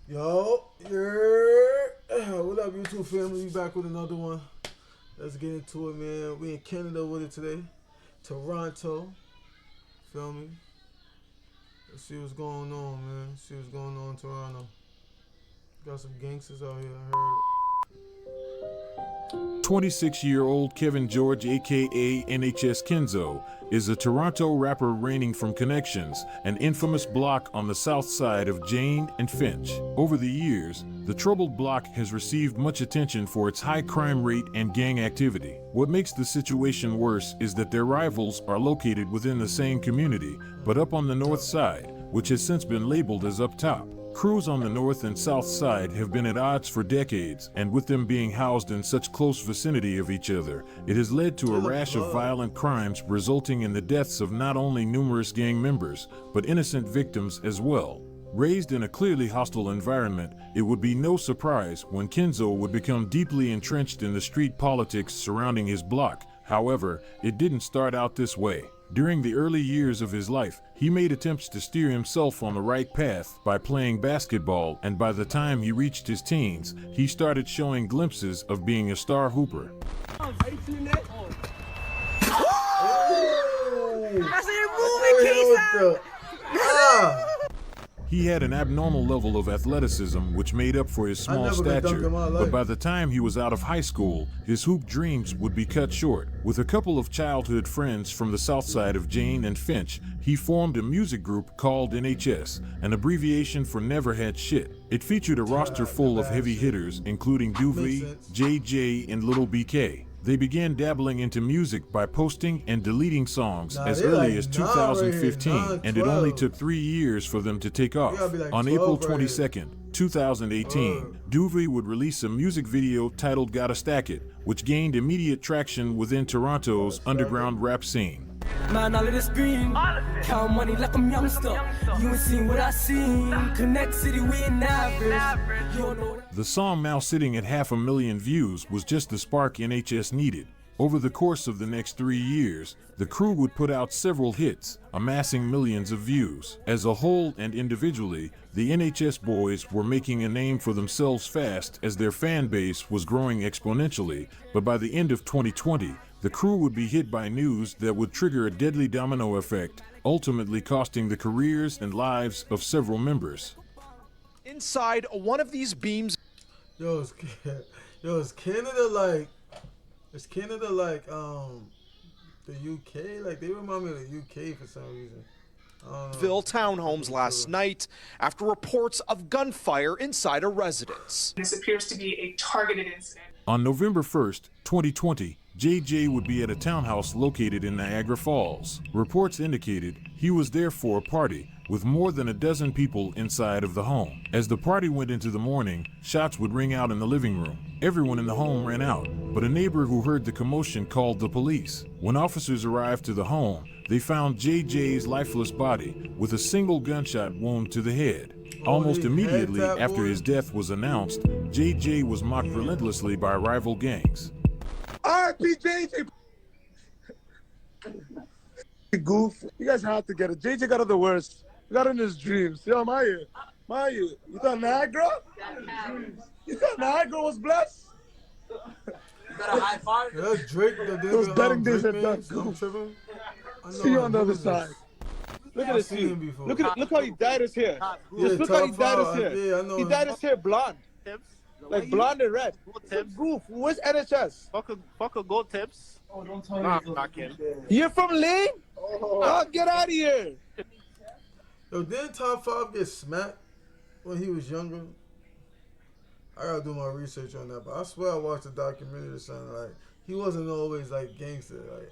Yo, yeah. What up, YouTube family? We back with another one. Let's get into it, man. We in Canada with it today. Toronto. Feel me? Let's see what's going on, man. Let's see what's going on in Toronto. Got some gangsters out here, I heard. 26-year-old Kevin George, aka NHS Kenzo, is a Toronto rapper reigning from Connections, an infamous block on the south side of Jane and Finch. Over the years, the troubled block has received much attention for its high crime rate and gang activity. What makes the situation worse is that their rivals are located within the same community, but up on the north side, which has since been labeled as up top. Crews on the north and south side have been at odds for decades, and with them being housed in such close vicinity of each other, it has led to a rash of violent crimes resulting in the deaths of not only numerous gang members, but innocent victims as well. Raised in a clearly hostile environment, it would be no surprise when Kenzo would become deeply entrenched in the street politics surrounding his block. However, it didn't start out this way. During the early years of his life, he made attempts to steer himself on the right path by playing basketball, and by the time he reached his teens, he started showing glimpses of being a star hooper. Oh. I said, move it, Keith. He had an abnormal level of athleticism which made up for his small stature, but by the time he was out of high school, his hoop dreams would be cut short. With a couple of childhood friends from the south side of Jane and Finch, he formed a music group called NHS, an abbreviation for Never Had Shit. It featured a roster full of heavy hitters, including Duvee, JJ, and Little BK. They began dabbling into music by posting and deleting songs as early as 2015, and it only took 3 years for them to take off. On April 22nd, 2018, Duvee would release a music video titled Gotta Stack It, which gained immediate traction within Toronto's underground rap scene. Man, all of this green, count money like I'm youngster. You ain't seen what I seen. Connect City, we in average. You don't know that. The song, now sitting at 500,000 views, was just the spark NHS needed. Over the course of the next 3 years, the crew would put out several hits, amassing millions of views. As a whole and individually, the NHS boys were making a name for themselves fast as their fan base was growing exponentially, but by the end of 2020, the crew would be hit by news that would trigger a deadly domino effect, ultimately costing the careers and lives of several members. Inside one of these beams. Is Canada like? Is Canada like the UK? Like, they remind me of the UK for some reason. Ville townhomes last night after reports of gunfire inside a residence. This appears to be a targeted incident. On November 1st, 2020, JJ would be at a townhouse located in Niagara Falls. Reports indicated he was there for a party, with more than a dozen people inside of the home. As the party went into the morning, shots would ring out in the living room. Everyone in the home ran out, but a neighbor who heard the commotion called the police. When officers arrived to the home, they found JJ's lifeless body with a single gunshot wound to the head. Almost immediately after his death was announced, JJ was mocked relentlessly by rival gangs. R.I.P. JJ. Goof. You guys have to get it. JJ got it the worst. He got it in his dreams. Yo, Maya. You thought Niagara? You thought Niagara was blessed? Got a high five? Yeah, Drake. Those betting days are done. See you on the other side. Look at this dude. Look how he dyed his hair. Just look how he dyed his hair. Yeah, I know. He dyed his hair blonde. Like blonde and red. Goof. Where's NHS? Fuck a gold tips. Oh, don't tell Nah, me. I'm not kidding. You're from Lane? Oh, get out of here. Yo, didn't Top 5 get smacked when he was younger? I gotta do my research on that, but I swear I watched a documentary or something. Like, he wasn't always like gangster. Like,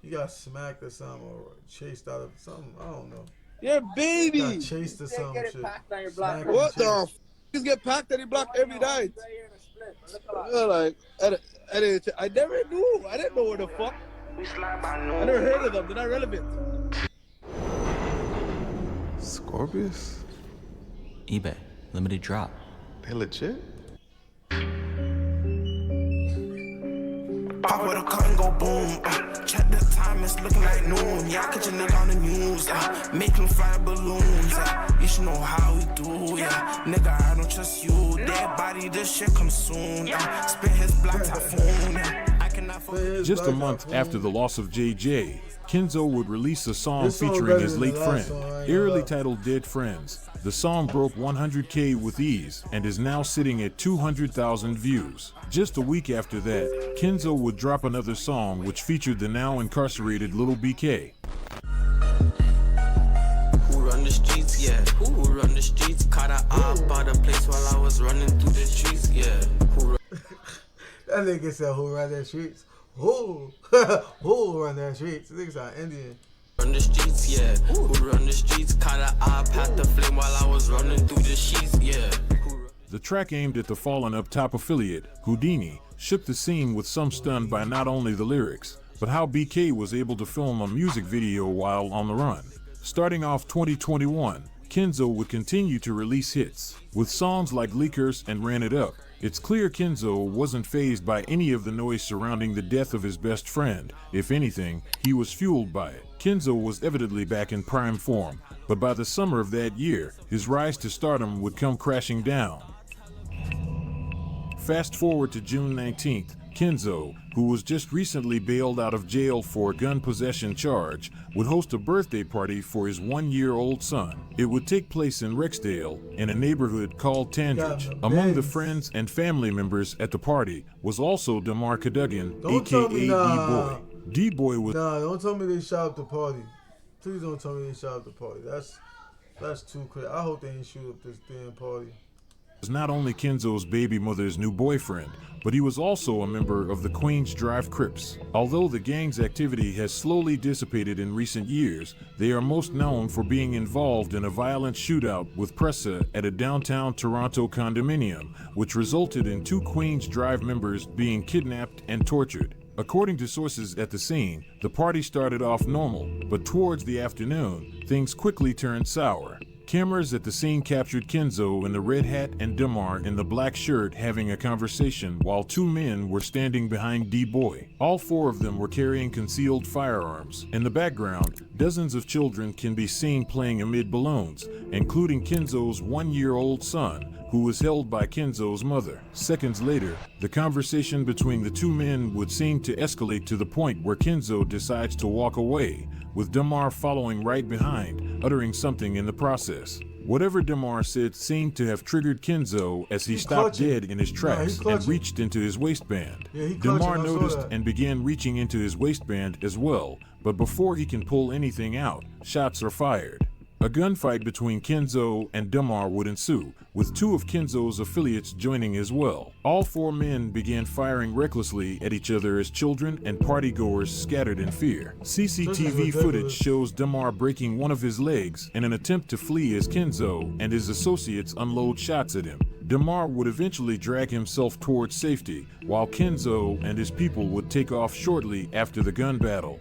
he got smacked or something, or chased out of something. I don't know. You're a baby. Got chased or some shit. What the f? Just get packed and he blocked every night. Yeah, like, I never knew. I didn't know what the fuck. I never heard of them. They're not relevant. Scorpius? eBay. Limited drop. They legit? Pop with a cut and go boom. Check at the time, it's looking like noon. Yeah, I catch a nigga on the news. Make him fly balloons. You should know how we do. Yeah, nigga, I don't trust you. Dead body, this shit comes soon. Spit his black typhoon. I cannot forget. Just a month after the loss of JJ, Kenzo would release a song featuring his late friend, eerily titled Dead Friends. The song broke 100K with ease and is now sitting at 200,000 views. Just a week after that, Kenzo would drop another song which featured the now incarcerated Lil BK. Who run the streets? Yeah. Who run the streets? Caught a op out of place while I was running through the streets. Yeah. That nigga said, who run the streets? Who? Who run the streets? This nigga's are Indian. Run the streets, yeah. Who run the streets? Caught a op, had the flame while I was running through the sheets, yeah. The track aimed at the fallen up top affiliate, Houdini, shook the scene with some stunned by not only the lyrics, but how BK was able to film a music video while on the run. Starting off 2021, Kenzo would continue to release hits, with songs like Leakers and Ran It Up. It's clear Kenzo wasn't fazed by any of the noise surrounding the death of his best friend. If anything, he was fueled by it. Kenzo was evidently back in prime form, but by the summer of that year, his rise to stardom would come crashing down. Fast forward to June 19th, Kenzo, who was just recently bailed out of jail for a gun possession charge, would host a birthday party for his 1-year-old son. It would take place in Rexdale, in a neighborhood called Tandridge. Among the friends and family members at the party was also Damar Cadogan, aka D-Boy. D-Boy was— Nah, don't tell me they shot up the party. Please don't tell me they shot up the party. That's too crazy. I hope they ain't shoot up this damn party. Was not only Kenzo's baby mother's new boyfriend, but he was also a member of the Queens Drive Crips. Although the gang's activity has slowly dissipated in recent years, they are most known for being involved in a violent shootout with Pressa at a downtown Toronto condominium, which resulted in 2 Queens Drive members being kidnapped and tortured. According to sources at the scene, the party started off normal, but towards the afternoon, things quickly turned sour. Cameras at the scene captured Kenzo in the red hat and Damar in the black shirt having a conversation while 2 men were standing behind D-Boy. All 4 of them were carrying concealed firearms. In the background, dozens of children can be seen playing amid balloons, including Kenzo's 1-year-old son, who was held by Kenzo's mother. Seconds later, the conversation between the 2 men would seem to escalate to the point where Kenzo decides to walk away, with Damar following right behind, uttering something in the process. Whatever Damar said seemed to have triggered Kenzo as he stopped dead in his tracks and reached into his waistband. Damar noticed and began reaching into his waistband as well, but before he can pull anything out, shots are fired. A gunfight between Kenzo and Damar would ensue, with 2 of Kenzo's affiliates joining as well. All 4 men began firing recklessly at each other as children and partygoers scattered in fear. CCTV footage shows Damar breaking one of his legs in an attempt to flee as Kenzo and his associates unload shots at him. Damar would eventually drag himself towards safety, while Kenzo and his people would take off shortly after the gun battle.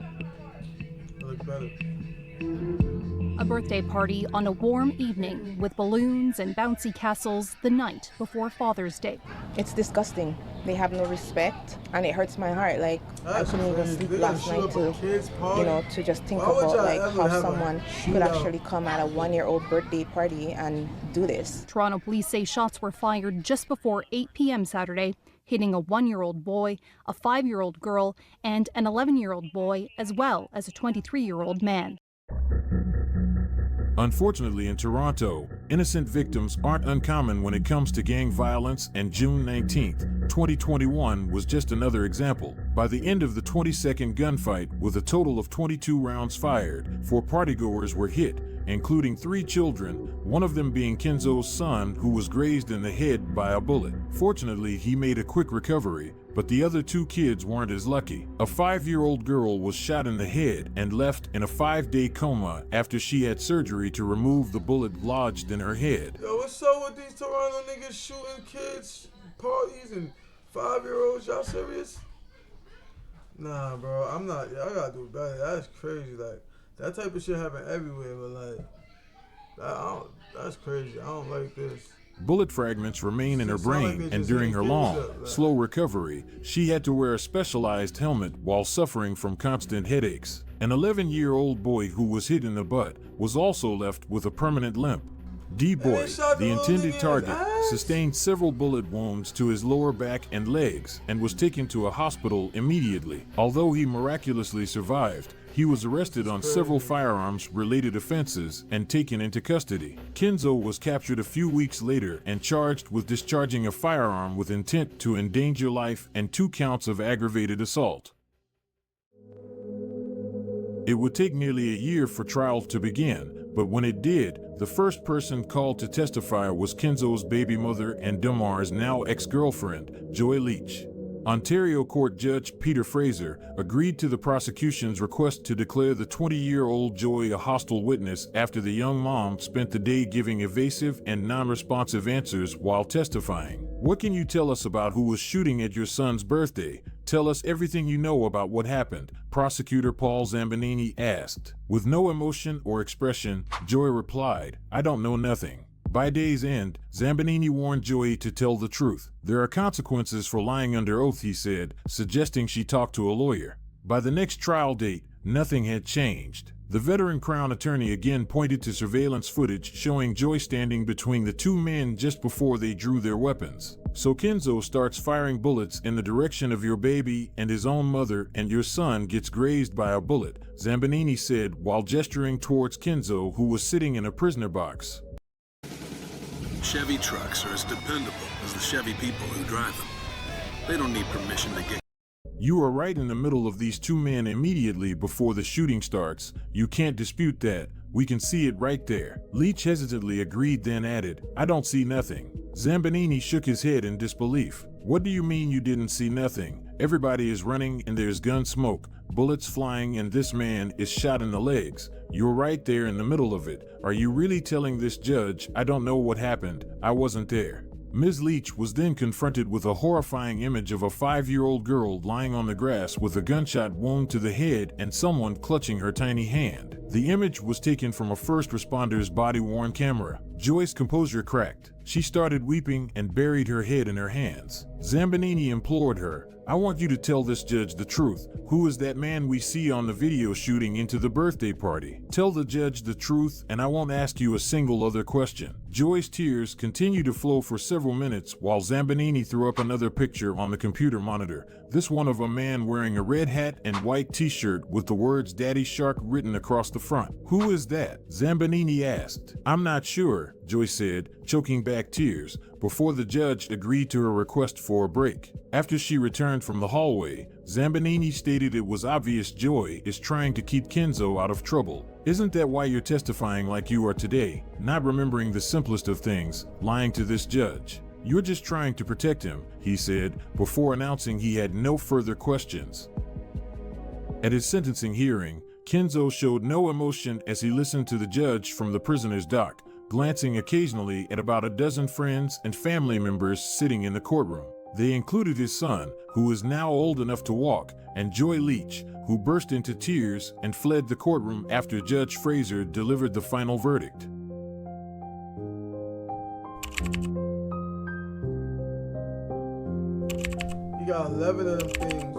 A birthday party on a warm evening with balloons and bouncy castles the night before Father's Day. It's disgusting. They have no respect, and it hurts my heart. Like, I couldn't even sleep last night to just think about like how someone could actually come at a 1-year-old birthday party and do this. Toronto police say shots were fired just before 8 p.m. Saturday, hitting a 1-year-old boy, a 5-year-old girl, and an 11-year-old boy, as well as a 23-year-old man. Unfortunately, in Toronto, innocent victims aren't uncommon when it comes to gang violence, and June 19th, 2021 was just another example. By the end of the 20-second gunfight, with a total of 22 rounds fired, 4 partygoers were hit, including 3 children, one of them being Kenzo's son, who was grazed in the head by a bullet. Fortunately, he made a quick recovery, but the other 2 kids weren't as lucky. A 5-year-old girl was shot in the head and left in a 5-day coma after she had surgery to remove the bullet lodged in her head. Yo, what's up with these Toronto niggas shooting kids, parties, and 5-year-olds? Y'all serious? Nah, bro, I'm not. I gotta do better. That's crazy. Like, that type of shit happen everywhere, but like, that's crazy. I don't like this. Bullet fragments remain in her brain, and during her long, slow recovery, she had to wear a specialized helmet while suffering from constant headaches. An 11-year-old boy who was hit in the butt was also left with a permanent limp. D-Boy, the intended target, sustained several bullet wounds to his lower back and legs and was taken to a hospital immediately. Although he miraculously survived, he was arrested on several firearms-related offenses and taken into custody. Kenzo was captured a few weeks later and charged with discharging a firearm with intent to endanger life and 2 counts of aggravated assault. It would take nearly a year for trial to begin, but when it did, the first person called to testify was Kenzo's baby mother and Damar's now ex-girlfriend, Joy Leach. Ontario Court Judge Peter Fraser agreed to the prosecution's request to declare the 20-year-old Joy a hostile witness after the young mom spent the day giving evasive and non-responsive answers while testifying. "What can you tell us about who was shooting at your son's birthday? Tell us everything you know about what happened," Prosecutor Paul Zambanini asked. With no emotion or expression, Joy replied, "I don't know nothing." By day's end, Zambanini warned Joy to tell the truth. "There are consequences for lying under oath," he said, suggesting she talk to a lawyer. By the next trial date, nothing had changed. The veteran Crown Attorney again pointed to surveillance footage showing Joy standing between the 2 men just before they drew their weapons. "So Kenzo starts firing bullets in the direction of your baby and his own mother, and your son gets grazed by a bullet," Zambanini said while gesturing towards Kenzo, who was sitting in a prisoner box. Chevy trucks are as dependable as the Chevy people who drive them. They don't need permission to get... "You are right in the middle of these 2 men immediately before the shooting starts. You can't dispute that. We can see it right there." Leach hesitantly agreed, then added, "I don't see nothing." Zambanini shook his head in disbelief. "What do you mean you didn't see nothing? Everybody is running and there's gun smoke, bullets flying, and this man is shot in the legs. You're right there in the middle of it. Are you really telling this judge, I don't know what happened, I wasn't there?" Ms. Leach was then confronted with a horrifying image of a 5-year-old girl lying on the grass with a gunshot wound to the head and someone clutching her tiny hand. The image was taken from a first responder's body-worn camera. Joy's composure cracked. She started weeping and buried her head in her hands. Zambanini implored her, "I want you to tell this judge the truth. Who is that man we see on the video shooting into the birthday party? Tell the judge the truth and I won't ask you a single other question." Joy's tears continued to flow for several minutes while Zambanini threw up another picture on the computer monitor, this one of a man wearing a red hat and white t-shirt with the words "Daddy Shark" written across the front. "Who is that?" Zambanini asked. "I'm not sure," Joy said, choking back tears, before the judge agreed to her request for a break. After she returned from the hallway, Zambanini stated it was obvious Joy is trying to keep Kenzo out of trouble. "Isn't that why you're testifying like you are today, not remembering the simplest of things, lying to this judge? You're just trying to protect him," he said, before announcing he had no further questions. At his sentencing hearing, Kenzo showed no emotion as he listened to the judge from the prisoner's dock, glancing occasionally at about a dozen friends and family members sitting in the courtroom. They included his son, who is now old enough to walk, and Joy Leach, who burst into tears and fled the courtroom after Judge Fraser delivered the final verdict. You got 11 of them things.